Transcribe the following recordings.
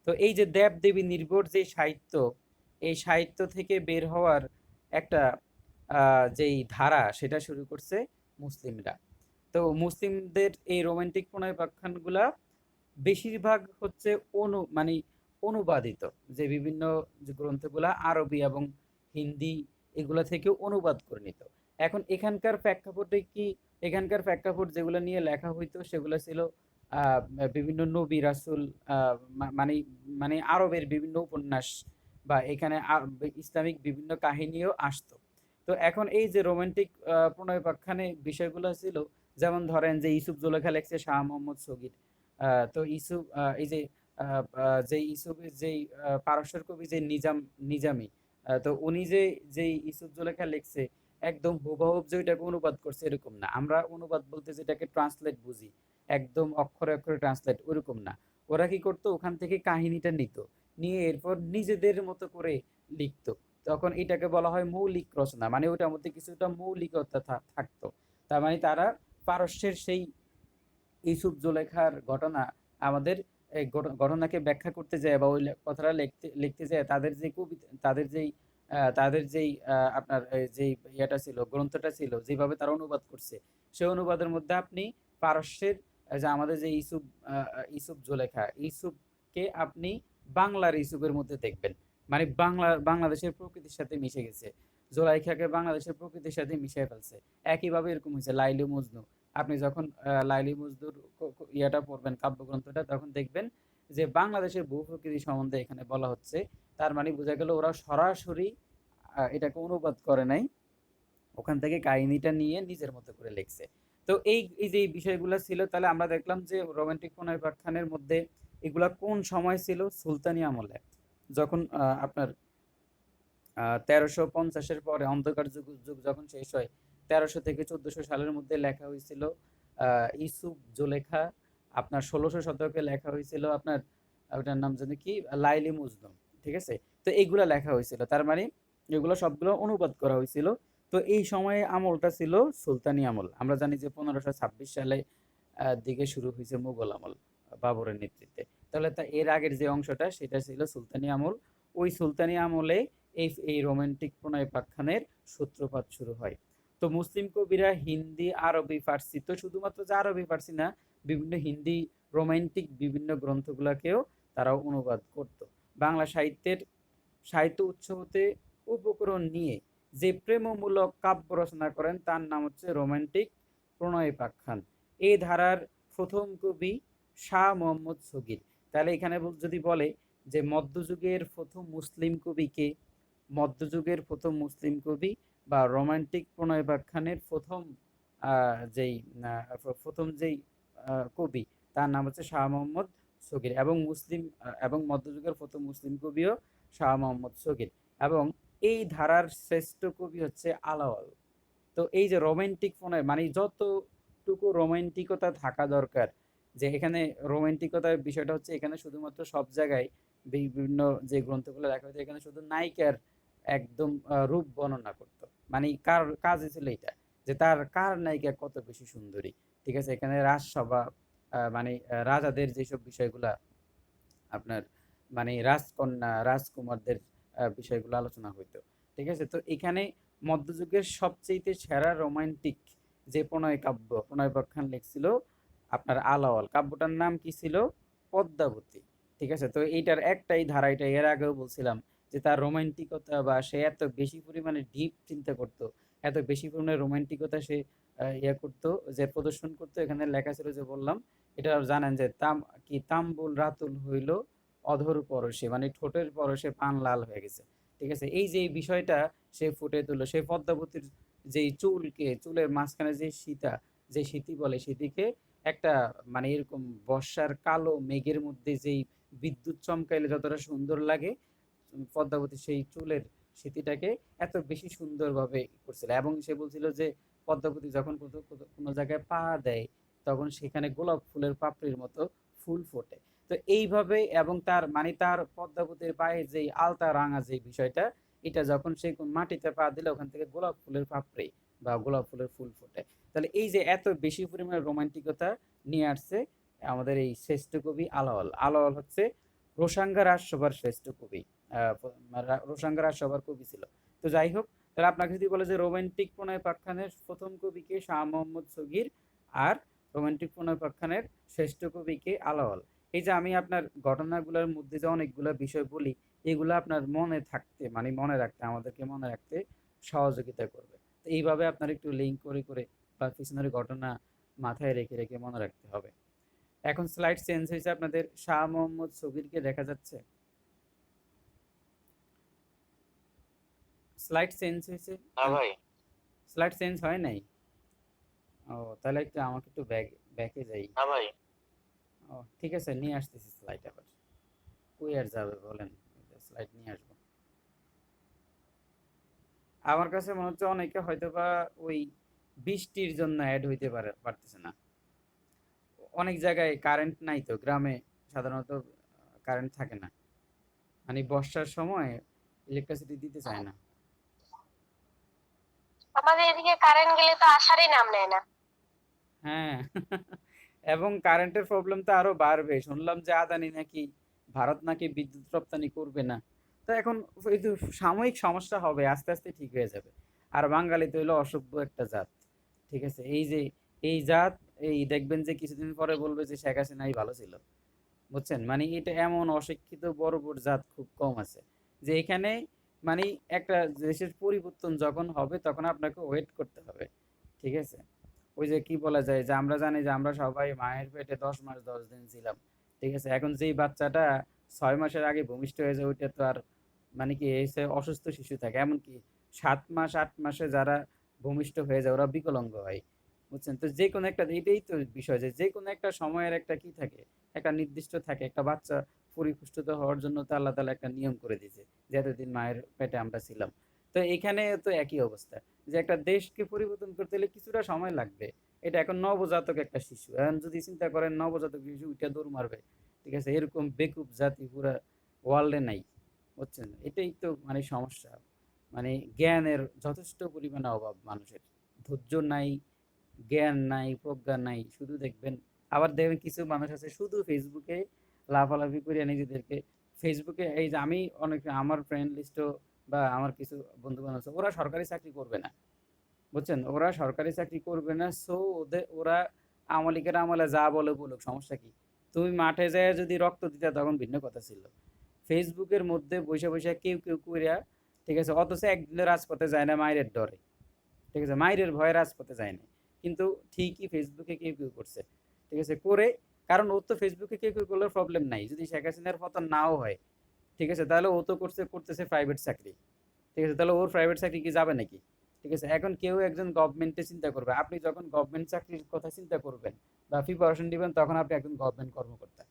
তো এই যে দেব দেবী নির্ভর যে সাহিত্য, এই সাহিত্য থেকে বের হওয়ার একটা যেই ধারা সেটা শুরু করছে মুসলিমরা। তো মুসলিমদের এই রোমান্টিক প্রণয়োপাখ্যানগুলা বেশিরভাগ হচ্ছে মানে অনুবাদিত, যে বিভিন্ন যে গ্রন্থগুলা আরবি এবং হিন্দি এগুলা থেকে অনুবাদ করে নিত। এখন এখানকার প্রেক্ষাপটে কি, এখানকার প্রেক্ষাপট যেগুলো নিয়ে লেখা হইতো সেগুলো ছিল আহ, বিভিন্ন নবী রাসূল, মানে মানে আরবের বিভিন্ন উপন্যাস, বা এখানে ইসলামিক বিভিন্ন কাহিনীও আসতো। তো এখন এই যে রোমান্টিক প্রণয়োপাখ্যানে বিষয়গুলো ছিল, যেমন ধরেন যে ইউসুফ জুলেখা লেখছে শাহ মোহাম্মদ সগীর। তো ইউসুফ এই যে যে ইউসুফের যেই পারস্যের কবি যে নিজামি, তো উনি যেই ইউসুফ জুলেখা লিখছে একদম হুবহুব যে ওইটাকে অনুবাদ করছে এরকম না। আমরা অনুবাদ বলতে যেটাকে ট্রান্সলেট বুঝি, একদম অক্ষরে অক্ষরে ট্রান্সলেট, ওরকম না। ওরা কি করতো, ওখান থেকে কাহিনীটা নিত, নিয়ে এরপর নিজেদের মতো করে লিখতো। তখন এটাকে বলা হয় মৌলিক রচনা, মানে ওটার মধ্যে কিছুটা মৌলিকতা থাকতো। তার মানে তারা পারস্যের সেই ইউসুফ জুলেখার ঘটনা আমাদের এই ঘটনাকে ব্যাখ্যা করতে যায়, বা ওই কথাটা লিখতে লিখতে যায়, তাদের যে কবিতা, তাদের যেই আপনার যেই ইয়েটা ছিল, গ্রন্থটা ছিল, যেভাবে তারা অনুবাদ করছে, সেই অনুবাদের মধ্যে আপনি পারস্যের যে আমাদের যে ইউসুফ জুলেখা, ইউসুফকে আপনি বাংলার ইউসুফের মধ্যে দেখবেন। মানে বাংলাদেশের প্রকৃতির সাথে মিশে গেছে, জোলাইখাকে বাংলাদেশের প্রকৃতির সাথে মিশিয়ে ফেলছে। একইভাবে এরকম হয়েছে লাইলু মজনু। আপনি যখন লাইলি মজনুর ইয়েটা পড়বেন, কাব্যগ্রন্থটা, তখন দেখবেন যে বাংলাদেশের ভূ প্রকৃতি সম্বন্ধে এখানে বলা হচ্ছে। তার মানে বোঝা গেল ওরা সরাসরি এটাকে অনুবাদ করে নাই, ওখান থেকে কাহিনীটা নিয়ে নিজের মতো করে লিখছে। তো এই যে এই বিষয়গুলো ছিল, তাহলে আমরা দেখলাম যে রোমান্টিক প্রণয়োপাখ্যানের মধ্যে এগুলা কোন সময় ছিল, সুলতানি আমলে, যখন আপনার 1350-এর পরে অন্ধকার যুগ যুগ যখন শেষ হয়, 1300 থেকে 1400 সালের মধ্যে লেখা হয়েছিল ইউসুফ জুলেখা। আপনার 1600 শতকে লেখা হয়েছিল আপনার ওটার নাম জানি কি, লাইলি মজনু। ঠিক আছে? তো এইগুলা লেখা হয়েছিল, তার মানে এগুলো সবগুলো অনুবাদ করা হয়েছিল। তো এই সময়ে আমলটা ছিল সুলতানি আমল। আমরা জানি যে 1526 সালে দিকে শুরু হয়েছে মুঘল আমল, বাবরের নেতৃত্বে। তাহলে তা এর আগের যে অংশটা সেটা ছিল সুলতানি আমল। ওই সুলতানি আমলে এই রোমান্টিক প্রণয়োপাখ্যানের সূত্রপাত শুরু হয়। তো মুসলিম কবিরা হিন্দি, আরবি, ফার্সি, তো শুধুমাত্র যে আরবি ফার্সি না, বিভিন্ন হিন্দি রোমান্টিক বিভিন্ন গ্রন্থগুলোকেও তারা অনুবাদ করত। বাংলা সাহিত্য উৎস হতে উপকরণ নিয়ে যে প্রেমমূলক কাব্য রচনা করেন তার নাম হচ্ছে রোমান্টিক প্রণয়োপাখ্যান। এই ধারার প্রথম কবি শাহ মোহাম্মদ সগীর। তাহলে এখানে যদি বলে যে মধ্যযুগের প্রথম মুসলিম কবি কে, মধ্যযুগের প্রথম মুসলিম কবি বা রোমান্টিক প্রণয়োপাখ্যানের যেই প্রথম যেই কবি, তার নাম হচ্ছে শাহ মোহাম্মদ সগীর। এবং এবং মধ্যযুগের প্রথম মুসলিম কবিও শাহ মোহাম্মদ সগীর। এবং এই ধারার শ্রেষ্ঠ কবি হচ্ছে আলাওল। তো এই যে রোমান্টিক প্রণয়, মানে যতটুকু রোমান্টিকতা থাকা দরকার, যে এখানে রোমান্টিকতার বিষয়টা হচ্ছে, এখানে শুধুমাত্র সব জায়গায় বিভিন্ন যে গ্রন্থগুলো লেখা হয়েছে, এখানে শুধু নায়িকার একদম রূপ বর্ণনা করতো। মানে কার কাজে ছিল এটা, যে কার নায়িকা কত বেশি সুন্দরী। ঠিক আছে? এখানে রাজসভা, মানে রাজাদের যেসব বিষয়গুলা আপনার, মানে রাজকন্যা রাজকুমারদের বিষয়গুলো আলোচনা হইতো। ঠিক আছে? তো এখানে মধ্যযুগের সবচেয়ে সেরা রোমান্টিক যে প্রণয়োপাখ্যান লিখছিল আপনার আলাওল। কাব্যটার নাম কি ছিল? পদ্মাবতী। ঠিক আছে? তো এইটার একটাই ধারা, এটা এর আগেও বলছিলাম, যে তার রোমান্টিকতা, বা সে এত বেশি পরিমাণে ডিপ চিন্তা করতো, এত বেশি পরিমাণে রোমান্টিকতা সে ইয়ে করতো, যে প্রদর্শন করতো। এখানে লেখা ছিল যে বললাম, এটা জানেন যে তাম্বুল রাতুল হইল অধর পরশে, মানে ঠোঁটের পরশে পান লাল হয়ে গেছে। ঠিক আছে? এই যে এই বিষয়টা সে ফুটে তুললো, সেই পদ্মাবতীর যেই চুলের মাঝখানে যে সিতি বলে, সিতিকে একটা, মানে এরকম বর্ষার কালো মেঘের মধ্যে যেই বিদ্যুৎ চমকাইলে যতটা সুন্দর লাগে, পদ্মাবতী সেই চুলের স্মৃতিটাকে এত বেশি সুন্দরভাবে করছিল। এবং সে বলছিল যে পদ্মাবতী যখন কোনো জায়গায় পা দেয়, তখন সেখানে গোলাপ ফুলের পাপড়ির মতো ফুল ফোটে। তো এইভাবে, এবং তার পদ্মাবতীর পায়ে যেই আলতা রাঙা যে বিষয়টা, এটা যখন সে মাটিতে পা দিলে ওখান থেকে গোলাপ ফুলের পাপড়ি বা গোলাপ ফুলের ফুল ফোটে। তাহলে এই যে এত বেশি পরিমাণে রোমান্টিকতা নিয়ে আসছে আমাদের এই শ্রেষ্ঠ কবি আলাওল। আলাওল হচ্ছে রোশাঙ্গা রাজসভার শ্রেষ্ঠ কবি। রোশাঙ্গা রাজসভার কবি ছিল। তো যাই হোক, তাহলে আপনাকে যদি বলে যে রোমান্টিক প্রণয়োপাখ্যানের প্রথম কবি কে, শাহ মোহাম্মদ সগীর, আর রোমান্টিক প্রণয়োপাখ্যানের শ্রেষ্ঠ কবি কে, আলাওল। এই যে আমি আপনার ঘটনাগুলোর মধ্যে যে অনেকগুলো বিষয় বলি, এগুলো আপনার মনে থাকতে মানে মনে রাখতে, আমাদেরকে মনে রাখতে সহযোগিতা করবে। তো এইভাবে আপনার একটু লিঙ্ক করে করে বা পিছনের ঘটনা মাথায় রেখে রেখে মনে রাখতে হবে। এখন স্লাইড চেঞ্জ হয়েছে, আপনাদের শাহ মোহাম্মদ সগীরকে দেখা যাচ্ছে? স্লাইড চেঞ্জ হয়েছে? হ্যাঁ ভাই। স্লাইড চেঞ্জ হয় নাই? ও, তাহলে একটু আমাকে একটু ব্যাকে যাই। হ্যাঁ ভাই। ও ঠিক আছে, নিয়ে আসতেছি স্লাইড আবার। কই আর যাবে বলেন, স্লাইড নিয়ে আসবো। আমার কাছে মনে হচ্ছে অনেকে হয়তো বা ওই বৃষ্টির জন্য অ্যাড হইতে পারতেছে না। অনেক জায়গায় কারেন্ট নাই, তো গ্রামে সাধারণত কারেন্ট থাকে না, মানে বর্ষার সময় ইলেকট্রিসিটি দিতে চায় না। আমাদের এদিকে কারেন্ট গেলে তো আসারই নাম নেয় না। হ্যাঁ। এবং কারেন্টের প্রবলেম তো আরো বাড়বে, শুনলাম যে আদানি নাকি, ভারত নাকি বিদ্যুৎ রপ্তানি করবে না। তো এখন এই যে সাময়িক সমস্যা হবে, আস্তে আস্তে ঠিক হয়ে যাবে। আর বাঙালি তো হলো অসভ্য একটা জাত, ঠিক আছে? এই যে এই জাত, এই দেখবেন যে কিছুদিন পরে বলবে যে শেখ হাসিনাই ভালো ছিল। বুঝছেন, মানে এটা এমন অশিক্ষিত বড় বড় জাত খুব কম আছে, যে এখানে মানে একটা দেশের পরিবর্তন যখন হবে তখন আপনাকে ওয়েট করতে হবে, ঠিক আছে? ওই যে কি বলা যায়, যে আমরা জানি যে আমরা সবাই মায়ের পেটে 10 মাস 10 দিন ছিলাম, ঠিক আছে? এখন যেই বাচ্চাটা 6 মাসের আগে ভূমিষ্ঠ হয়ে যায়, ওইটা তো আর মানে কি এসে অসুস্থ শিশু থাকে, এমনকি 7 মাস 8 মাসে যারা ভূমিষ্ঠ হয়ে যায় ওরা বিকলাঙ্গ হয়। বুঝছেন, তো যে কোনো একটা, এটাই তো বিষয়, যে যে কোনো একটা সময়ের একটা কি থাকে, একটা নির্দিষ্ট থাকে। একটা বাচ্চা পরিপুষ্ট হওয়ার জন্য তো আল্লাহ তাআলা একটা নিয়ম করে দিয়েছে, যে এতদিন মায়ের পেটে আমরা ছিলাম। তো এখানে তো একই অবস্থা, যে একটা দেশকে পরিবর্তন করতে হলে কিছুটা সময় লাগবে। এটা এখন নবজাতক একটা শিশু, এখন যদি চিন্তা করেন নবজাতক শিশু উঠে দৌড় মারবে, ঠিক আছে? এরকম বেকুব জাতি পুরা ওয়ার্ল্ডে নাই। বুঝছেন, এটাই তো মানে সমস্যা। মানে জ্ঞানের যথেষ্ট পরিমাণে অভাব মানুষের, ধৈর্য নাই, জ্ঞান নাই, প্রজ্ঞা নাই, শুধু দেখবেন। আবার দেখবেন কিছু মানুষ আছে শুধু ফেসবুকে লাফালাফি করে নিজেদেরকে, ফেসবুকে এই যে আমি অনেক আমার ফ্রেন্ড লিস্টও বা আমার কিছু বন্ধু বান্ধব আছে, ওরা সরকারি চাকরি করবে না। বুঝছেন, ওরা সরকারি চাকরি করবে না, সো ওরা আওয়ামী লীগের আমলে যা বলে বলুক, সমস্যা কি? তুমি মাঠে যায় যদি রক্ত দিতে তখন ভিন্ন কথা ছিল। ফেসবুকের মধ্যে বসে বসে কেউ কেউ কইরা, ঠিক আছে? অথচ একদিনও রাজপথে যায় না মায়ের ডরে, ঠিক আছে? মাইরের ভয়ে রাজপথে যায় না, কিন্তু ঠিকই ফেসবুকে কেউ কেউ করছে, ঠিক আছে? করে, কারণ ও তো ফেসবুকে কেউ কেউ করলে প্রবলেম নাই, যদি শেখ হাসিনার পতন নাও হয়, ঠিক আছে, তাহলে ও তো করতেছে প্রাইভেট চাকরি, ঠিক আছে? তাহলে ওর প্রাইভেট চাকরি কি যাবে নাকি? ঠিক আছে, এখন কেউ একজন গভর্নমেন্টে চিন্তা করবে, আপনি যখন গভর্নমেন্ট চাকরির কথা চিন্তা করবেন বা প্রিপারেশন দিবেন, তখন আপনি একজন গভর্নমেন্ট কর্মকর্তা,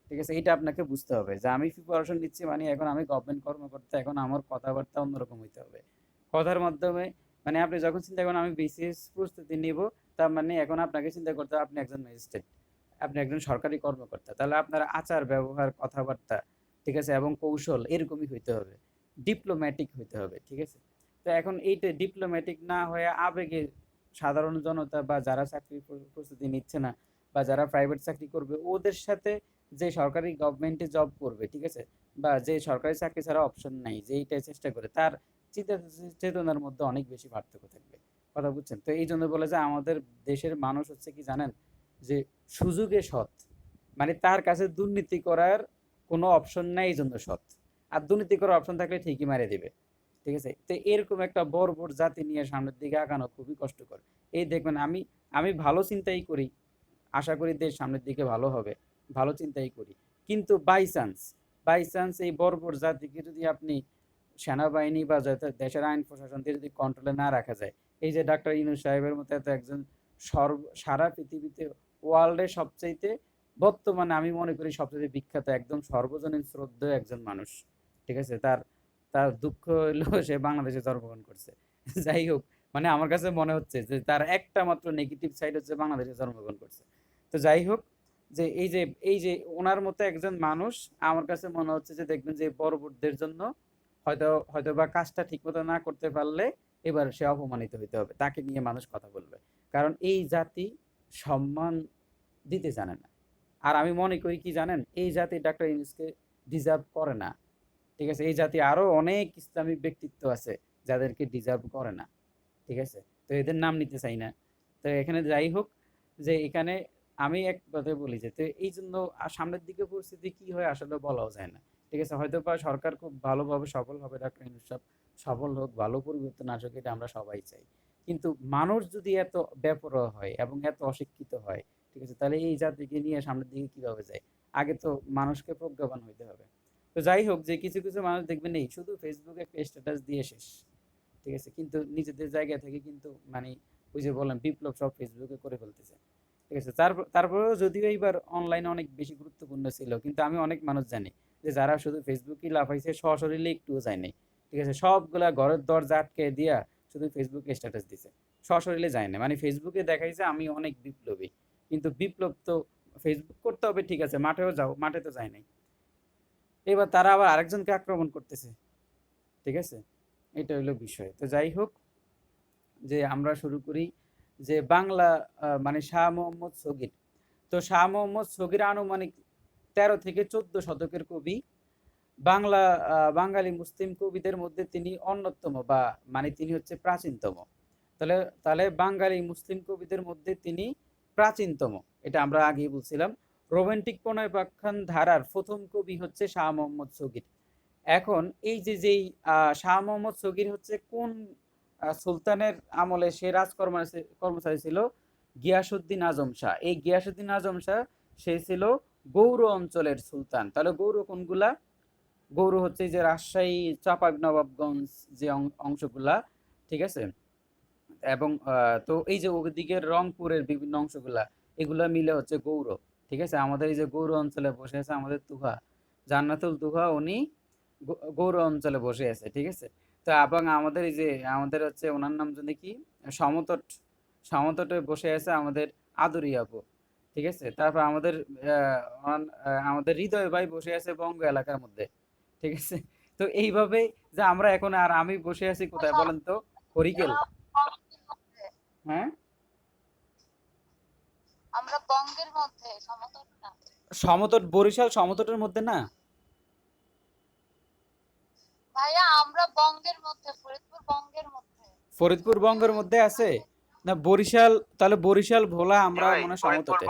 ঠিক আছে? এটা আপনাকে বুঝতে হবে, যে আমি প্রিপারেশন নিচ্ছি মানে এখন আমি গভর্নমেন্ট কর্মকর্তা, এখন আমার কথাবার্তা অন্যরকম হইতে হবে। কথার মাধ্যমে, মানে আপনি যখন চিন্তা করেন আমি বিসিএস প্রস্তুতি নিব, তার মানে এখন আপনাকে চিন্তা করতে হবে আপনি একজন ম্যাজিস্ট্রেট, আপনি একজন সরকারি কর্মকর্তা, তাহলে আপনার আচার ব্যবহার কথাবার্তা, ঠিক আছে, এবং কৌশল এরকমই হইতে হবে, ডিপ্লোম্যাটিক হইতে হবে, ঠিক আছে? তো এখন এইটা ডিপ্লোম্যাটিক না হয়ে আবেগে সাধারণ জনতা বা যারা চাকরির প্রস্তুতি নিচ্ছে না বা যারা প্রাইভেট চাকরি করবে ওদের সাথে, যে সরকারি গভর্নমেন্টে জব করবে, ঠিক আছে, বা যে সরকারি চাকরি ছাড়া অপশন নাই, যে এইটাই চেষ্টা করে, তার চিন্তা চেতনার মধ্যে অনেক বেশি পার্থক্য থাকবে। কথা বুঝছেন? তো এই জন্য বলে যে আমাদের দেশের মানুষ হচ্ছে কি জানেন, যে সুযোগে সৎ, মানে তার কাছে দুর্নীতি করার কোনো অপশন নাই, এই জন্য সৎ। আর দুর্নীতি করার অপশন থাকলে ঠিকই মারিয়ে দিবে, ঠিক আছে? তো এরকম একটা বর্বর জাতি নিয়ে সামনের দিকে আগানো খুবই কষ্টকর। এই দেখবেন, আমি আমি ভালো চিন্তাই করি, আশা করি দেশ সামনের দিকে ভালো হবে, ভালো চিন্তাই করি। কিন্তু বাই চান্স এই বর্বর জাতিকে যদি আপনি সেনাবাহিনী বা দেশের আইন প্রশাসন দিয়ে যদি কন্ট্রোলে না রাখা যায়, এই যে ডাক্তার ইউনূস সাহেবের মতো এত একজন সারা পৃথিবীতে, ওয়ার্ল্ডের সবচাইতে, বর্তমানে আমি মনে করি সবচেয়ে বিখ্যাত, একদম সর্বজনীন শ্রদ্ধেয় একজন মানুষ, ঠিক আছে? তার তার দুঃখ হলো সে বাংলাদেশে জন্মগ্রহণ করছে। যাই হোক, মানে আমার কাছে মনে হচ্ছে যে তার একটা মাত্র নেগেটিভ সাইড হচ্ছে বাংলাদেশে জন্মগ্রহণ করছে। তো যাই হোক, যে এই যে ওনার মতো একজন মানুষ, আমার কাছে মনে হচ্ছে যে দেখবেন যে বড়দের জন্য হয়তো বা কাজটা ঠিকমতো না করতে পারলে এবার সে অপমানিত হইতে হবে, তাকে নিয়ে মানুষ কথা বলবে, কারণ এই জাতি সম্মান দিতে জানে না। আর আমি মনে করি কি জানেন, এই জাতি ডাক্তার ইউনূসকে ডিজার্ভ করে না। ঠিক আছে? এই জাতি আরো অনেক ইসলামিক ব্যক্তিত্ব আছে যাদেরকে ডিজার্ভ করে না। ঠিক আছে? তো এদের নাম নিতে চাই না। তো এখানে যাই হোক, যে এখানে আমি এক কথায় বলি যে তো এই জন্য সামনের দিকে পরিস্থিতি কি হয় আসলে বলাও যায় না। ঠিক আছে? হয়তো বা সরকার খুব ভালোভাবে সফল হবে, ডক্টর ইউনূস সাহেব সফল হোক, ভালো পরিবর্তন আসুক, এটা আমরা সবাই চাই। কিন্তু মানুষ যদি এত বেপরোয়া হয় এবং এত অশিক্ষিত হয়, ঠিক আছে? তাহলে এই জাতিকে নিয়ে সামনের দিকে কিভাবে যায়? আগে তো মানুষকে প্রজ্ঞাবান হইতে হবে। তো যাই হোক, যে কিছু, কিছু মানুষ দেখবেন এই শুধু ফেসবুকে একটা স্ট্যাটাস দিয়ে শেষ। ঠিক আছে? কিন্তু নিজেদের জায়গা থেকে কিন্তু মানে ওই যে বললাম বিপ্লব সব ফেসবুকে করে ফেলতেছে। ঠিক আছে? তারপরেও যদিও এইবার অনলাইন অনেক বেশি গুরুত্বপূর্ণ ছিল, কিন্তু আমি অনেক মানুষ জানি যে যারা শুধু ফেসবুকেই লাফাইছে, সশরীরে একটুও যায় নাই। ঠিক আছে? সবগুলা ঘরের দরজা আটকে দিয়া শুধু ফেসবুকে স্ট্যাটাস দিছে। সশরীরে যায় না। মানে ফেসবুকে দেখাইছে আমি অনেক বিপ্লবী। কিন্তু বিপ্লব তো ফেসবুক করতে হবে, ঠিক আছে, মাঠেও যাও, মাঠে তো যায় নাই। এবার তারা আবার আরেকজনকে আক্রমণ করতেছে। ঠিক আছে? এটা হইলো বিষয়। তো যাই হোক, যে আমরা শুরু করি যে বাংলা মানে শাহ মোহাম্মদ সগীর। তো শাহ মোহাম্মদ সগীর আনুমানিক ১৩ থেকে ১৪ শতকের কবি। বাংলা বাঙালি মুসলিম কবিদের মধ্যে তিনি অন্যতম, বা মানে তিনি হচ্ছে প্রাচীনতম। তাহলে তাহলে বাঙালি মুসলিম কবিদের মধ্যে তিনি প্রাচীনতম। এটা আমরা আগেই বলছিলাম। রোমান্টিক প্রণয়োপাখ্যান ধারার প্রথম কবি হচ্ছে শাহ মোহাম্মদ সগীর। এখন এই যে যেই শাহ মোহাম্মদ সগীর হচ্ছে কোন সুলতানের আমলে সে কর্মচারী ছিল? গিয়াসুদ্দিন আজম শাহ। এই গিয়াসুদ্দিন আজম শাহ সে ছিল গৌড় অঞ্চলের সুলতান। তাহলে গৌড় কোনগুলা? গৌড় হচ্ছে এই যে রাজশাহী, চাঁপাইনবাবগঞ্জ যে অংশগুলা। ঠিক আছে? এবং তো এই যে ওদিকের রংপুরের বিভিন্ন অংশগুলা, এগুলা মিলে হচ্ছে গৌড়। ঠিক আছে? আমাদের এই যে গৌড় অঞ্চলে বসে আছে আমাদের তুহা, জান্নাতুল তুহা, উনি গৌড় অঞ্চলে বসে আছে। ঠিক আছে? তো এবং আমাদের এই যে আমাদের হচ্ছে ওনার নাম জানি কি, সমতট, সমতটে বসে আছে আমাদের আদুরি আপু। ঠিক আছে? তারপর আমাদের আমাদের হৃদয় ভাই বসে আছে বঙ্গ এলাকার মধ্যে। ঠিক আছে? তো এইভাবে যে আমরা এখন, আর আমি বসে আছি কোথায় বলেন তো? হরিকেল। আমরা বঙ্গের মধ্যে, হ্যাঁ? আমরা বঙ্গের মধ্যে সমতট না। সমতট, বরিশাল সমতটের মধ্যে না? ভাইয়া আমরা বঙ্গের মধ্যে, ফরিদপুর বঙ্গের মধ্যে। ফরিদপুর বঙ্গের মধ্যে আছে? না বরিশাল, তাহলে বরিশাল ভোলা আমরা মনে হয় সমতটে।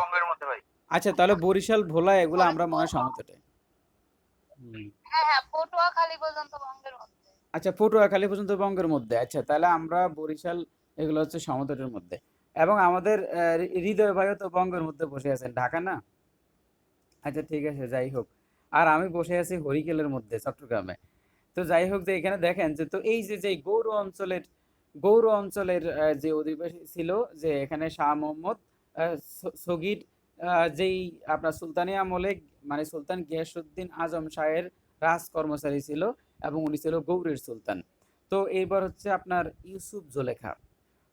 আচ্ছা, তাহলে বরিশাল ভোলা এগুলো আমরা মনে ফরিদপুর, হয় সমতটে। হুম। হ্যাঁ হ্যাঁ, পটুয়াখালী পর্যন্ত বঙ্গের মধ্যে। আচ্ছা, পটুয়াখালী পর্যন্ত বঙ্গের মধ্যে। আচ্ছা, তাহলে আমরা বরিশাল এগুলো হচ্ছে সমতটের মধ্যে। এবং আমাদের হৃদয় ভাইও তো বঙ্গের মধ্যে বসে আছেন, ঢাকা না? আচ্ছা ঠিক আছে, যাই হোক। আর আমি বসে আছি হরিকেলের মধ্যে, চট্টগ্রামে। তো যাই হোক, যে এখানে দেখেন যে তো এই যে যে গৌড় অঞ্চলের যে অধিবাসী ছিল, যে এখানে শাহ মোহাম্মদ সগীর, যেই আপনার সুলতানি আমলে মানে সুলতান গিয়াসুদ্দিন আজম শাহের রাজ কর্মচারী ছিল, এবং উনি ছিল গৌড়ের সুলতান। তো এইবার হচ্ছে আপনার ইউসুফ জুলেখা।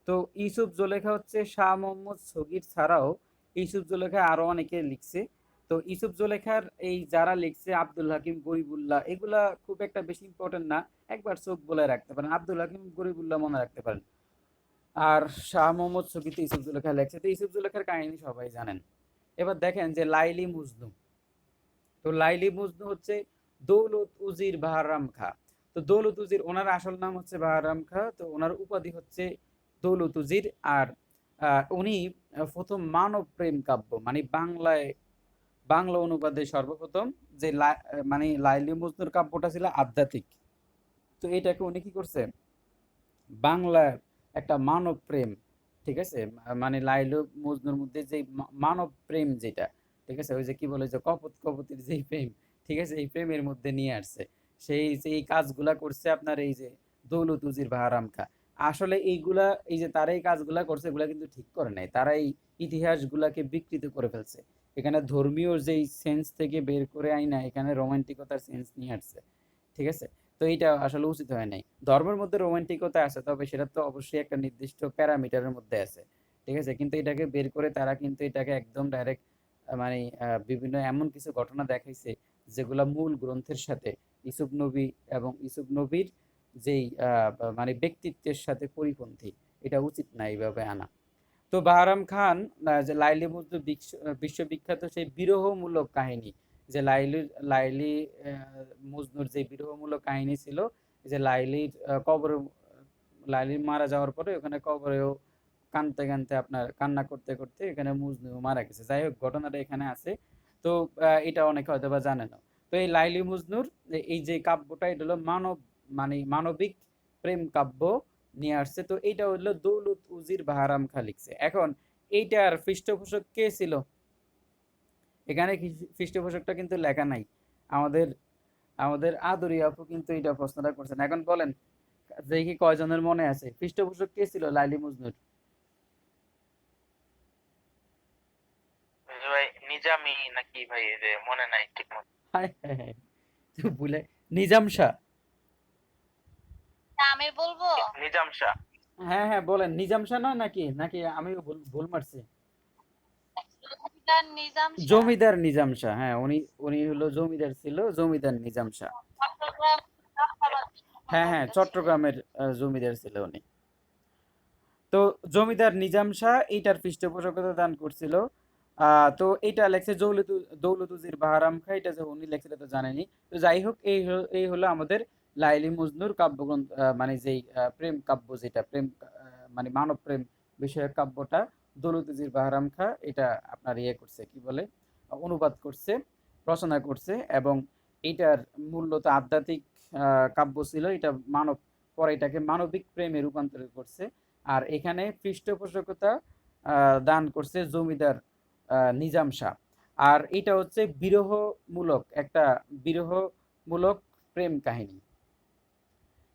তো ইউসুফ জুলেখা হচ্ছে শাহ মোহাম্মদ সগীর ছাড়াও ইউসুফ জুলেখা আরো অনেকে লিখছে। তো ইউসুফ জুলেখার এই যারা লিখছে, আব্দুল হাকিম গরিবুল্লাহ, এগুলা খুব একটা বেশি ইম্পর্টেন্ট না, একবার চোখ বলে রাখতে পারেন, আব্দুল হাকিম গরিবুল্লাহ মনে রাখতে পারেন। আর শাহ মোহাম্মদ সগীর তো ইউসুফ জুলেখা লেখছে, তো ইউসুফ জুলেখার কাহিনী সবাই জানেন। এবার দেখেন যে লাইলি মজনু। তো লাইলি মজনু হচ্ছে দৌলত উজির বাহারাম খাঁ। তো দৌলত উজির, ওনার আসল নাম হচ্ছে বাহারাম খাঁ, তো ওনার উপাধি হচ্ছে দৌলত উজির। আর উনি প্রথম মানব প্রেম কাব্য মানে বাংলায়, বাংলা অনুবাদে সর্বপ্রথম যে মানে লাইলি মজনুর কাব্যটা ছিল আধ্যাত্মিক। তো এটাকে উনি কি করছে, বাংলার একটা মানব প্রেম, ঠিক আছে, মানে লাইলু মজনুর মধ্যে যে মানব প্রেম যেটা, ঠিক আছে, ওই যে কি বলে যে কপত কপতির যেই প্রেম, ঠিক আছে, এই প্রেমের মধ্যে নিয়ে আসছে। সেই যে এই কাজগুলা করছে আপনার এই যে দৌলত উজির বাহারাম খা। আসলে এইগুলা, এই যে তারা এই কাজগুলা করছে, এগুলা কিন্তু ঠিক করে নাই, তারা এই ইতিহাসগুলাকে বিকৃত করে ফেলছে। এখানে ধর্মীয় যেই সেন্স থেকে বের করে আইনা এখানে রোমান্টিকতার সেন্স নিয়ে আসছে। ঠিক আছে? তো এইটা আসলে উচিত হয় নাই। ধর্মের মধ্যে রোমান্টিকতা আছে, তবে সেটা তো অবশ্যই একটা নির্দিষ্ট প্যারামিটারের মধ্যে আছে। ঠিক আছে? কিন্তু এটাকে বের করে তারা কিন্তু এটাকে একদম ডাইরেক্ট মানে বিভিন্ন এমন কিছু ঘটনা দেখাইছে যেগুলা মূল গ্রন্থের সাথে, ইউসুফ নবী এবং ইউসুফ নবীর যেই মানে ব্যক্তিত্বের সাথে পরিপন্থী। এটা উচিত না এইভাবে আনা। তো বাহরাম খান যে লাইলি মজনু বিশ্ববিখ্যাত সেই বিরহমূলক কাহিনী, যে লাইলি মজনুর যে বিরহমূলক কাহিনী ছিল, যে লাইলির কবরে, লাইলির মারা যাওয়ার পরে ওখানে কবরেও কাঁদতে কাঁদতে আপনার কান্না করতে করতে এখানে মজনু মারা গেছে। যাই হোক, ঘটনাটা এখানে আছে। তো এটা অনেকে হয়তো বা জানে না। তো এই লাইলি মজনুর এই যে কাব্যটা, এটা হলো মানবিক প্রেম কাব্য নিয়ে আসছে। তো এইটা হলো দৌলত উজির বাহারাম খা লিখছে। এখন এইটার পৃষ্ঠপোষক কে ছিল? এখানে পৃষ্ঠপোষকটা কিন্তু লেখা নাই। আমাদের আমাদের আদরি আপু কিন্তু এটা প্রশ্নটা করছেন। এখন বলেন, যে কি কয়জনের মনে আছে পৃষ্ঠপোষক কে ছিল লাইলি মজনুর? ওই যে ভাই নিজামি নাকি ভাই, এই যে মনে নাই ঠিক মতো। হায় হায় হায়, তো ভুলে নিজাম শাহ। তা আমি বলবো। নিজাম শাহ। হ্যাঁ হ্যাঁ, বলেন নিজাম শাহ না, নাকি নাকি আমি ভুল ভুল মারছি? জমিদার নিজাম শাহ। জমিদার নিজাম শাহ, হ্যাঁ, উনি উনি হলো জমিদার ছিল, জমিদার নিজাম শাহ। চট্টগ্রাম চাষাবাদ হ্যাঁ হ্যাঁ, একটা ছিল। চট্টগ্রামের জমিদার ছিল উনি। তো জমিদার নিজাম শাহ এইটার পৃষ্ঠপোষকতা দান করছিল। তো এইটা লেখছে দৌলত উজির বাহারাম খা, এটা যে উনি লেখছিল তো জানেনি। তো যাই হোক, এই হলো আমাদের লাইলি মজনুর কাব্যগ্রন্থ, মানে যেই প্রেম কাব্য, যেটা প্রেম মানে মানব প্রেম বিষয়ক কাব্যটা দৌলত উজির বাহারাম খা এটা আপনার ইয়ে করছে, কি বলে, অনুবাদ করছে, রচনা করছে। এবং এইটার মূলত আধ্যাত্মিক কাব্য ছিল এটা। পরে এটাকে মানবিক প্রেমে রূপান্তরিত করছে। আর এখানে পৃষ্ঠপোষকতা দান করছে জমিদার নিজাম শাহ। আর এটা হচ্ছে বিরহমূলক প্রেম কাহিনী।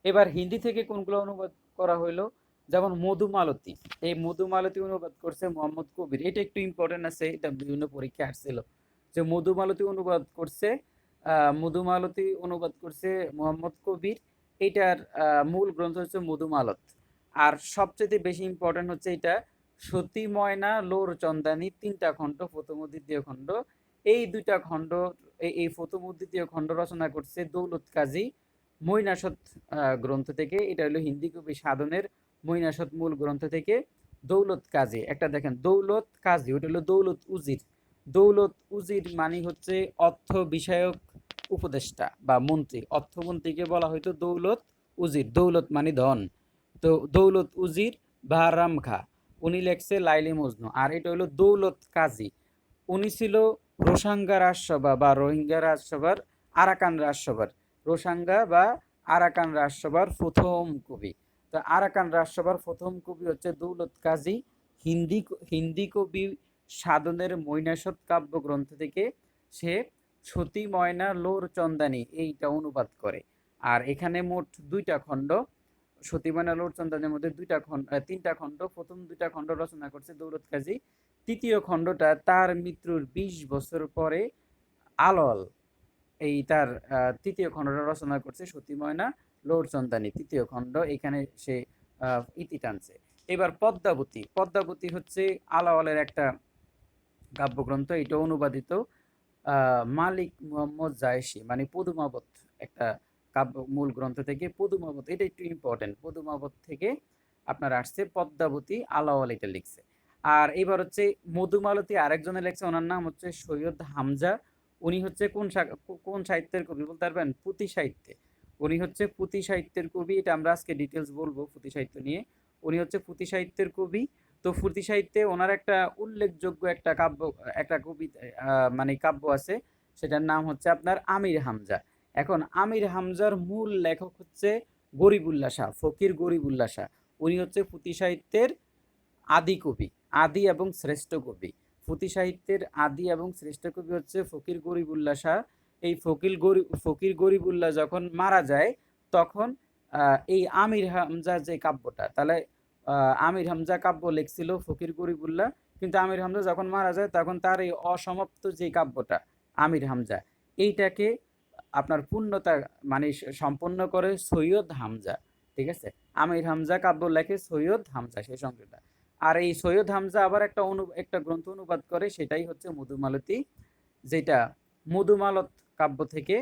এবার হিন্দি থেকে কোনগুলো অনুবাদ করা হইলো? যেমন মধুমালতী, এই মধুমালতী অনুবাদ করছে মোহাম্মদ কবির। এটা একটু ইম্পর্টেন্ট আছে, এটা বিভিন্ন পরীক্ষায় আসছিল। যে মধুমালতী অনুবাদ করছে মোহাম্মদ কবির। এটার মূল গ্রন্থ হচ্ছে মধুমালত। আর সবচেয়ে বেশি ইম্পর্টেন্ট হচ্ছে এটা সতী ময়না লোর চন্দানী, তিনটা খণ্ড, প্রথম ও দ্বিতীয় খণ্ড। এই দুইটা খণ্ড, এই প্রথম ও দ্বিতীয় খণ্ড রচনা করছে দৌলত কাজী মৈনাসত গ্রন্থ থেকে। এটা হলো হিন্দি কবি সাধনের মৈনাসত মূল গ্রন্থ থেকে। দৌলত কাজী, একটা দেখেন, দৌলত কাজী, ওটা হলো দৌলত উজির। দৌলত উজির মানে হচ্ছে অর্থ বিষয়ক উপদেষ্টা বা মন্ত্রী। অর্থমন্ত্রীকে বলা হয়তো দৌলত উজির, দৌলত মানে ধন। তো দৌলত উজির বাহারাম খা, উনি লেখছে লাইলি মজনু। আর এটা হলো দৌলত কাজী, উনি ছিল রোসাঙ্গা রাজসভা বা রোহিঙ্গা রাজসভার, আরাকান রাজসভার, রোসাঙ্গা বা আরাকান রাজসভার প্রথম কবি। তো আরাকান রাজসভার প্রথম কবি হচ্ছে দৌলত কাজী। হিন্দি হিন্দি কবি সাধনের মৈনাসত কাব্যগ্রন্থ থেকে সে সতী ময়না লোর চন্দানী এইটা অনুবাদ করে। আর এখানে মোট দুইটা খণ্ড, সতী ময়না লোর চন্দানীর মধ্যে তিনটা খণ্ড, প্রথম দুইটা খণ্ড রচনা করছে দৌলত কাজী। তৃতীয় খণ্ডটা তার মৃত্যুর ২০ বছর পরে আলল এই তার তৃতীয় খণ্ডটা রচনা করছে সতী ময়না লোর চন্দানী, তৃতীয় খণ্ড। এখানে সে ইতি টানছে। এবার পদ্মাবতী, পদ্মাবতী হচ্ছে আলাওয়ালের একটা কাব্যগ্রন্থ। এটা অনুবাদিত মালিক মুহাম্মদ জায়সী মানে পদুমাবত, একটা কাব্য মূল গ্রন্থ থেকে। পদুমাবত এটা একটু ইম্পর্টেন্ট, পদুমাবত থেকে আপনার আসছে পদ্মাবতী, আলাওয়াল এটা লিখছে। আর এবার হচ্ছে মধুমালতী আরেকজনে লেখছে, ওনার নাম হচ্ছে সৈয়দ হামজা। উনি হচ্ছে কোন সাহিত্যের কবি বলতে পারবেন? পুঁথি সাহিত্যে। উনি হচ্ছে পুঁথি সাহিত্যের কবি। এটা আমরা আজকে ডিটেলস বলবো পুঁথি সাহিত্য নিয়ে। উনি হচ্ছে পুঁথি সাহিত্যের কবি। তো পুঁথি সাহিত্যে ওনার একটা উল্লেখযোগ্য একটা কবিতা, মানে কাব্য আছে, সেটার নাম হচ্ছে আপনার আমির হামজা। এখন আমির হামজার মূল লেখক হচ্ছে গরিবুল্লাহ শাহ, ফকির গরিবুল্লাহ শাহ। উনি হচ্ছে পুঁথি সাহিত্যের আদি কবি, আদি এবং শ্রেষ্ঠ কবি। পুঁথি সাহিত্যের আদি এবং শ্রেষ্ঠ কবি হচ্ছে ফকির গরিবুল্লাহ শাহ। এই ফকির গরিবুল্লাহ যখন মারা যায়, তখন এই আমির হামজা যে কাব্যটা, তাহলে আমির হামজা কাব্য লিখছিল ফকির গরিবুল্লাহ। কিন্তু আমির হামজা যখন মারা যায়, তখন তার এই অসমাপ্ত যে কাব্যটা আমির হামজা, এইটাকে আপনার পূর্ণতা মানে সম্পন্ন করে সৈয়দ হামজা। ঠিক আছে, আমির হামজা কাব্য লেখে সৈয়দ হামজা, সেই সংখ্যাটা। আর এই সৈয়দ হামজা আবার একটা গ্রন্থ অনুবাদ করে, সেটাই হচ্ছে মধুমালতী, যেটা মধুমালত কাব্য থেকে,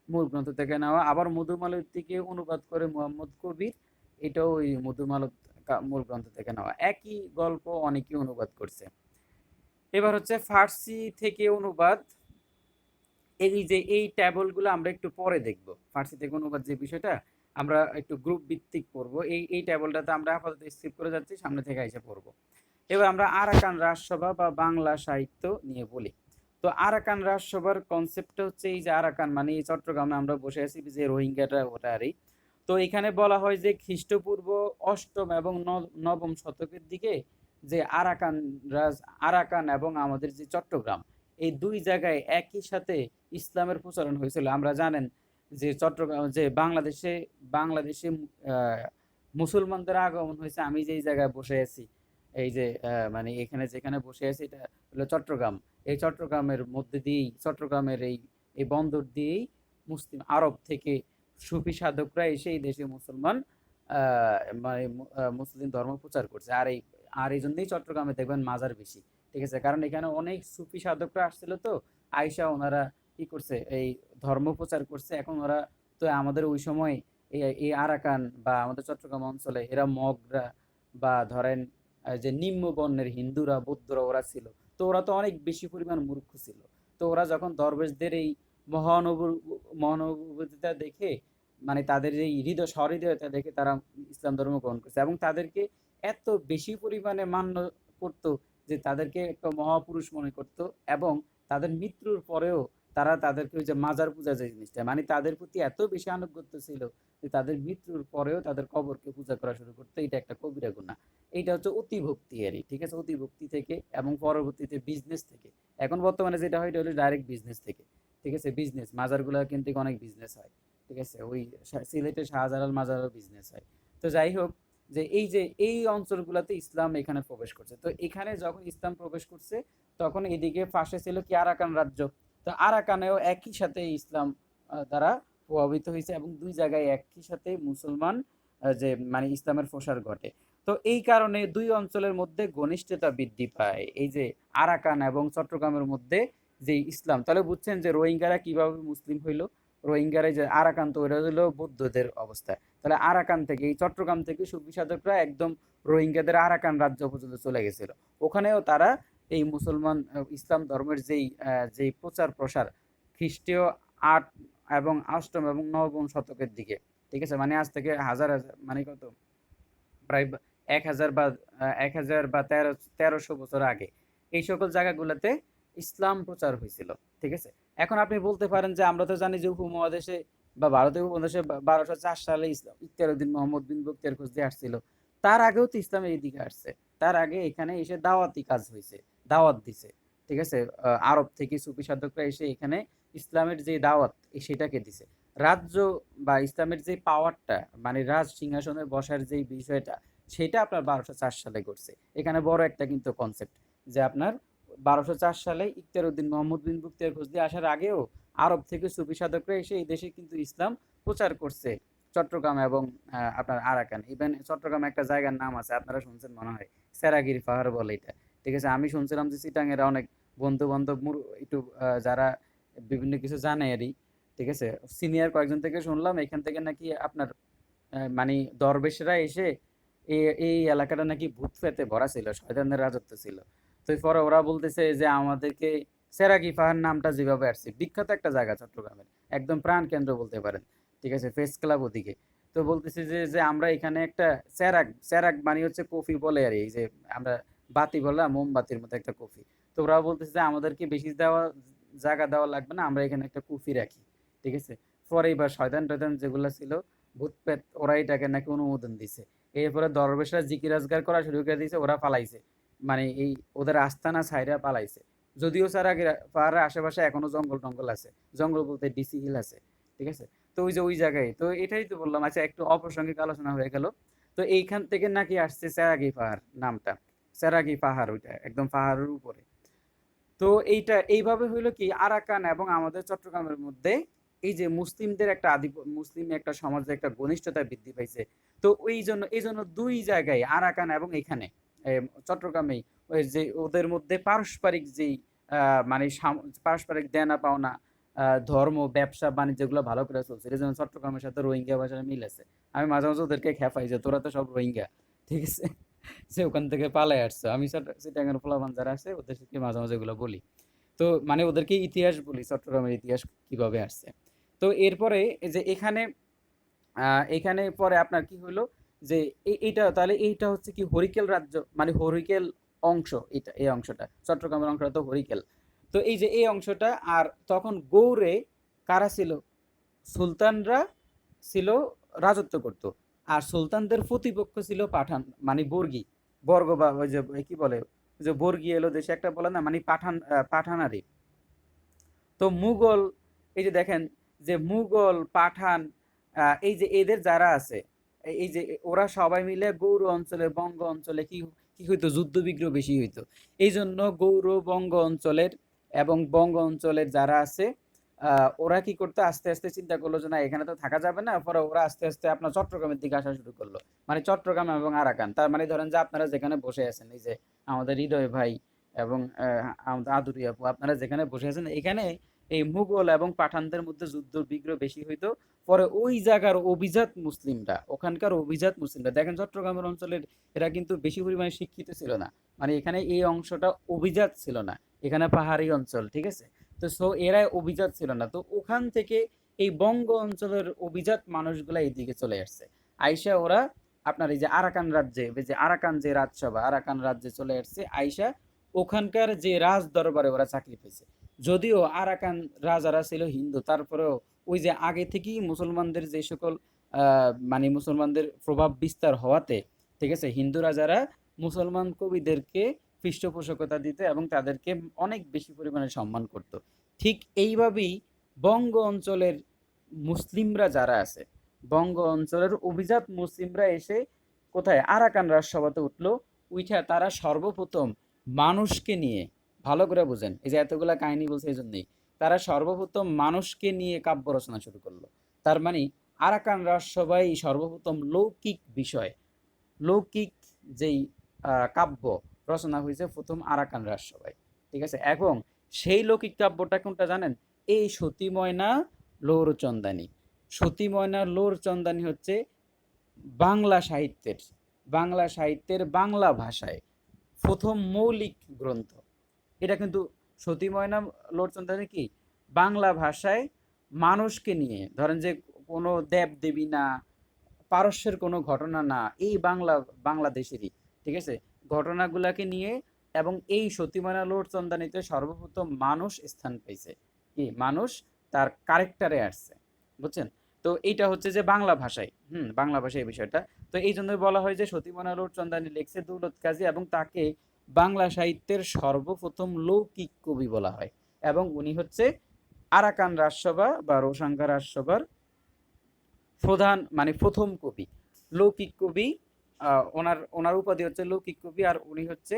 মূল গ্রন্থ থেকে নেওয়া। আবার মধুমালতীকে অনুবাদ করে মোহাম্মদ কবির, এটাও ওই মধুমালত মূল গ্রন্থ থেকে নেওয়া। একই গল্প অনেকেই অনুবাদ করছে। এবার হচ্ছে ফার্সি থেকে অনুবাদ। এই যে এই ট্যাবলগুলো আমরা একটু পরে দেখব, ফার্সি থেকে অনুবাদ যে বিষয়টা আমরা একটু গ্রুপ ভিত্তিক পড়বো। এই ট্যাবলটাতে আমরা আপাতত স্কিপ করে যাচ্ছি, সামনে থেকে এসে পড়বো। এবার আমরা আরাকান রাজসভা বা বাংলা সাহিত্য নিয়ে বলি। তো আরাকান রাজসভার কনসেপ্টটা হচ্ছে এই যে আরাকান মানে এই চট্টগ্রামে আমরা বসে আছি যে রোহিঙ্গাটা ওটারই। তো এখানে বলা হয় যে খ্রিস্টপূর্ব অষ্টম এবং নবম শতকের দিকে যে আরাকান এবং আমাদের যে চট্টগ্রাম, এই দুই জায়গায় একই সাথে ইসলামের প্রচলন হয়েছিল। আমরা জানেন যে চট্টগ্রাম যে বাংলাদেশে মুসলমানদের আগমন হয়েছে। আমি যেই জায়গায় বসে আছি, এই যে মানে এখানে যেখানে বসে আছি এটা হলো চট্টগ্রাম। এই চট্টগ্রামের মধ্যে দিয়েই চট্টগ্রামের এই এই বন্দর দিয়েই মুসলিম আরব থেকে সুফি সাধকরা এসে এই দেশে মুসলমান মানে মুসলিম ধর্ম প্রচার করছে। আর এই জন্যই চট্টগ্রামে দেখবেন মাজার বেশি, ঠিক আছে? কারণ এখানে অনেক সুফি সাধকরা আসছিল, তো আইসা ওনারা কি করছে, এই ধর্ম প্রচার করছে। এখন ওরা তো আমাদের ওই সময় এই আরাকান বা আমাদের চট্টগ্রাম অঞ্চলে এরা মগরা বা ধরেন যে নিম্ন বর্ণের হিন্দুরা বৌদ্ধরা ওরা ছিল। তো ওরা তো অনেক বেশি পরিমাণ মূর্খ ছিল। তো ওরা যখন দরবেশদের এই মহানুভূতিটা দেখে, মানে তাদের এই সহৃদয়তা দেখে তারা ইসলাম ধর্ম গ্রহণ করছে এবং তাদেরকে এত বেশি পরিমাণে মান্য করত যে তাদেরকে একটা মহাপুরুষ মনে করত। এবং তাদের মৃত্যুর পরেও তারা তাদেরকে ওই যে মাজার পূজা যে জিনিসটা, মানে তাদের প্রতি এত বেশি আনুগত্য ছিল যে তাদের মৃত্যুর পরেও তাদের কবরকে পূজা করা শুরু করতো। এটা একটা কবিরা গুনাহ। এইটা হচ্ছে অতি ভক্তি এরই, ঠিক আছে? অতি ভক্তি থেকে এবং পরবর্তীতে বিজনেস থেকে। এখন বর্তমানে যেটা হয় এটা হলো ডাইরেক্ট বিজনেস থেকে, ঠিক আছে? বিজনেস মাজারগুলো কিন্তু অনেক বিজনেস হয়, ঠিক আছে? ওই সিলেটের শাহজালাল মাজারও বিজনেস হয়। তো যাই হোক, যে এই অঞ্চলগুলোতে ইসলাম এখানে প্রবেশ করছে। তো এখানে যখন ইসলাম প্রবেশ করছে তখন এদিকে পাশে ছিল কি আরাকান রাজ্য। তো আরাকানেও একই সাথে ইসলাম দ্বারা প্রভাবিত হয়েছে এবং দুই জায়গায় একই সাথে মুসলমান যে মানে ইসলামের প্রসার ঘটে। তো এই কারণে দুই অঞ্চলের মধ্যে ঘনিষ্ঠতা বৃদ্ধি পায়। এই যে আরাকান এবং চট্টগ্রামের মধ্যে যে ইসলাম, তাহলে বুঝছেন যে রোহিঙ্গারা কিভাবে মুসলিম হইলো। রোহিঙ্গারা যে আরাকান, তো ওরা হলো বৌদ্ধদের অবস্থা। তাহলে আরাকান থেকে এই চট্টগ্রাম থেকে সুফি সাধকরা একদম রোহিঙ্গাদের আরাকান রাজ্য পর্যন্ত চলে গেছিল। ওখানেও তারা এই মুসলমান ইসলাম ধর্মের যেই প্রচার প্রসার খ্রিস্টীয় আট এবং অষ্টম এবং নবম শতকের দিকে, ঠিক আছে? মানে আজ থেকে হাজার হাজার মানে কত প্রায় 1000 বা 1000 বা 1300 বছর আগে এই সকল জায়গাগুলোতে ইসলাম প্রচার হয়েছিল, ঠিক আছে? এখন আপনি বলতে পারেন যে আমরা তো জানি যে উপমহাদেশে বা ভারতীয় উপমহাদেশে 1204 সালে ইসলাম ইখতিয়ারউদ্দিন মোহাম্মদ বিন বখতিয়ার খলজি আসছিল। তার আগেও তো ইসলাম এইদিকে আসছে। তার আগে এখানে এসে দাওয়াতি কাজ হয়েছে, দাওয়াত দিছে, ঠিক আছে? আরব থেকে সুফি সাধকরা এসে এখানে ইসলামের যে দাওয়াত সেটাকে দিছে। রাজ্য বা ইসলামের যে পাওয়ারটা, মানে রাজ সিংহাসনে বসার যে বিষয়টা, সেটা আপনার 1204 সালে ঘটছে। এখানে বড় একটা কিন্তু কনসেপ্ট যে আপনার 1204 সালে ইখতিয়ারউদ্দিন মোহাম্মদ বিন বখতিয়ার খলজি আসার আগেও আরব থেকে সুফি সাধকরা এসে এই দেশে কিন্তু ইসলাম প্রচার করছে। চট্টগ্রাম এবং আপনার আরাকান, ইভেন চট্টগ্রামে একটা জায়গার নাম আছে, আপনারা শুনছেন মনে হয়, সেরাগিরি পাহাড় বলে এটা, ঠিক আছে? আমি শুনছিলাম যে চিটাঙের অনেক বন্ধু বান্ধব একটু যারা বিভিন্ন কিছু জানে আরই, ঠিক আছে? সিনিয়র কয়েকজন থেকে শুনলাম এখান থেকে নাকি আপনার মানে দরবেশরা এসে এই এলাকাটা নাকি ভূত ফেতে ভরা ছিল, শয়তানের রাজত্ব ছিল। তো পরে ওরা বলতেছে যে আমাদেরকে সেরাগি পাহাড় নামটা যেভাবে আসছে, বিখ্যাত একটা জায়গা চট্টগ্রামের, একদম প্রাণ কেন্দ্র বলতে পারেন, ঠিক আছে? ফেস ক্লাব ওদিকে। তো বলতেছে যে আমরা এখানে একটা সেরাক মানে হচ্ছে কফি বলে আর এই যে আমরা বাতি বললাম মোমবাতির মতো একটা কফি। তো ওরা বলতেছে যে আমাদেরকে বেশি জায়গা দেওয়া লাগবে না, আমরা এখানে একটা কফি রাখি, ঠিক আছে? পরে এবার শয়তান টয়তান যেগুলো ছিল ভূত প্রেত, ওরা এটাকে নাকি অনুমোদন দিছে। এরপরে দরবেশরা জিকির আজগার করা শুরু করে দিয়েছে, ওরা পালাইছে, মানে এই ওদের আস্তানা ছাইরা পালাইছে। যদিও স্যার আগে পাহাড়ের আশেপাশে এখনো জঙ্গল টঙ্গল আছে, জঙ্গল বলতে ডিসি হিল আছে, ঠিক আছে? তো ওই যে ওই জায়গায়, তো এটাই তো বললাম। আচ্ছা, একটু অপ্রাসঙ্গিক আলোচনা হয়ে গেল। তো এইখান থেকে নাকি আসছে সেরাগি পাহাড় নামটা। সেরাগি পাহাড় ওইটা একদম পাহাড়ের উপরে। তো এইভাবে হইলো কি আরাকান এবং আমাদের চট্টগ্রামের মধ্যে এই যে মুসলিমদের একটা মুসলিম একটা সমাজে একটা ঘনিষ্ঠতা বৃদ্ধি পাইছে। তো এই জন্য দুই জায়গায় আরাকান এবং এখানে চট্টগ্রামেই ওই যে ওদের মধ্যে পারস্পরিক যেই মানে পারস্পরিক দেনা পাওনা, ধর্ম ব্যবসা বাণিজ্য যেগুলো ভালো করে চলছে। এই জন্য চট্টগ্রামের সাথে রোহিঙ্গা ভাষার মিল আছে। আমি মাঝে মাঝে ওদেরকে খেপাই যে তোরা তো সব রোহিঙ্গা, ঠিক আছে? সে ওখান থেকে পালায় আসছে। আমি চিটাগাং পোলাপান যারা আছে ওদের সাথে মাঝে মাঝে এগুলো বলি। তো মানে ওদেরকে ইতিহাস বলি, চট্টগ্রামের ইতিহাস কিভাবে আসছে। তো এরপরে এই যে এখানে এখানে পরে আপনার কি হলো যে এইটা তাহলে এইটা হচ্ছে কি হরিকেল রাজ্য, মানে হরিকেল অংশ, এটা এই অংশটা চট্টগ্রামের অংশটা তো হরিকেল। তো এই যে এই অংশটা, আর তখন গৌড়ে কারা ছিল? সুলতানরা ছিল, রাজত্ব করত। আর সুলতানদের প্রতিপক্ষ ছিল পাঠান, মানে বর্গী, বর্গ, বা ওই যে কি বলে, ওই যে বর্গী এলো দেশে একটা বলে না, মানে পাঠান, পাঠানারি। তো মুঘল, এই যে দেখেন যে মুঘল, পাঠান, এই যে এদের যারা আছে, এই যে ওরা সবাই মিলে গৌড় অঞ্চলে, বঙ্গ অঞ্চলে কি কি হইতো, যুদ্ধ বিগ্রহ বেশি হইতো। এই জন্য গৌড় বঙ্গ অঞ্চলের এবং বঙ্গ অঞ্চলের যারা আছে, ওরা কি করতে আস্তে আস্তে চিন্তা করলো যে না এখানে তো থাকা যাবে না, পরে ওরা আস্তে আস্তে আপনার চট্টগ্রামের দিকে আসা শুরু করলো, মানে চট্টগ্রাম এবং আরাকান। তার মানে ধরেন যে আপনারা যেখানে বসে আছেন, এই যে আমাদের হৃদয় ভাই এবং আমাদের আদুরি আপু, আপনারা যেখানে বসে আছেন এখানে এই মুঘল এবং পাঠানদের মধ্যে যুদ্ধ বিগ্রহ বেশি হইতো। পরে ওই জায়গার অভিজাত মুসলিমরা, ওখানকার অভিজাত মুসলিমরা, দেখেন চট্টগ্রামের অঞ্চলের এরা কিন্তু বেশি পরিমাণে শিক্ষিত ছিল না, মানে এখানে এই অংশটা অভিজাত ছিল না, এখানে পাহাড়ি অঞ্চল, ঠিক আছে। তো সো এরা অভিজাত ছিল না, তো ওখান থেকে এই বঙ্গ অঞ্চলের অভিজাত মানুষগুলা এইদিকে চলে আসছে। আইসা ওরা আপনার এই যে আরাকান রাজ্যে, এই যে আরাকান যে রাজসভা, আরাকান রাজ্যে চলে আসছে আইসা, ওখানকার যে রাজ দরবারে ওরা চাকরি পেয়েছে। যদিও আরাকান রাজারা ছিল হিন্দু, তারপরেও ওই যে আগে থেকেই মুসলমানদের যে সকল মানে মুসলমানদের প্রভাব বিস্তার হওয়াতে, ঠিক আছে, হিন্দু রাজারা মুসলমান কবিদেরকে পৃষ্ঠপোষকতা দিত এবং তাদেরকে অনেক বেশি পরিমাণে সম্মান করত। ঠিক এইভাবেই বঙ্গ অঞ্চলের মুসলিমরা যারা আছে, বঙ্গ অঞ্চলের অভিজাত মুসলিমরা এসে কোথায় আরাকান রাজসভাতে উঠলো। উইঠা তারা সর্বপ্রথম মানুষকে নিয়ে, ভালো করে বুঝেন, এই যে এতগুলা কাহিনী বলছে এই জন্যই, তারা সর্বপ্রথম মানুষকে নিয়ে কাব্য রচনা শুরু করলো। তার মানে আরাকান রাজসভায় সর্বপ্রথম লৌকিক বিষয়, লৌকিক যেই কাব্য রচনা হয়েছে প্রথম আরাকান রাজসভায়, ঠিক আছে। এবং সেই লৌকিক কাব্যটা কোনটা জানেন? এই সতী ময়না লৌরচন্দানী। সতী ময়না লৌরচন্দানী হচ্ছে বাংলা সাহিত্যের, বাংলা সাহিত্যের বাংলা ভাষায় প্রথম মৌলিক গ্রন্থ। এটা কিন্তু সতী ময়না লোরচন্দানী কি বাংলা ভাষায় মানুষকে নিয়ে, ধরেন যে কোনো দেব দেবী না, পারস্যের কোনো ঘটনা না, এই বাংলাদেশেরই, ঠিক আছে, ঘটনাগুলাকে নিয়ে। এবং এই সতী ময়না লোরচন্দানীতে সর্বপ্রথম মানুষ স্থান পেয়েছে, কি মানুষ তার ক্যারেক্টারে আসছে, বুঝছেন। তো এইটা হচ্ছে যে বাংলা ভাষায়, বাংলা ভাষায় এই বিষয়টা। তো এই জন্যই বলা হয় যে সতী ময়না লোরচন্দানী লিখছে দৌলত কাজী, এবং তাকে বাংলা সাহিত্যের সর্বপ্রথম লৌকিক কবি বলা হয়। এবং উনি হচ্ছে আরাকান রাজসভা বা রোশাঙ্গা রাজসভার প্রধান, মানে প্রথম কবি, লৌকিক কবি। ওনার ওনার উপাধি হচ্ছে লৌকিক কবি, আর উনি হচ্ছে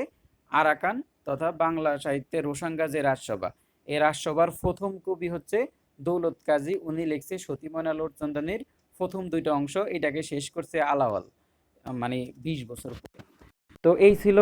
আরাকান তথা বাংলা সাহিত্যের রোশাঙ্গা যে রাজসভা, এই রাজসভার প্রথম কবি হচ্ছে দৌলত কাজী। উনি লিখছে সতী ময়না লোরচন্দানীর প্রথম দুইটা অংশ, এটাকে শেষ করছে আলাওয়াল, মানে 20 বছর পরে। তো এই ছিল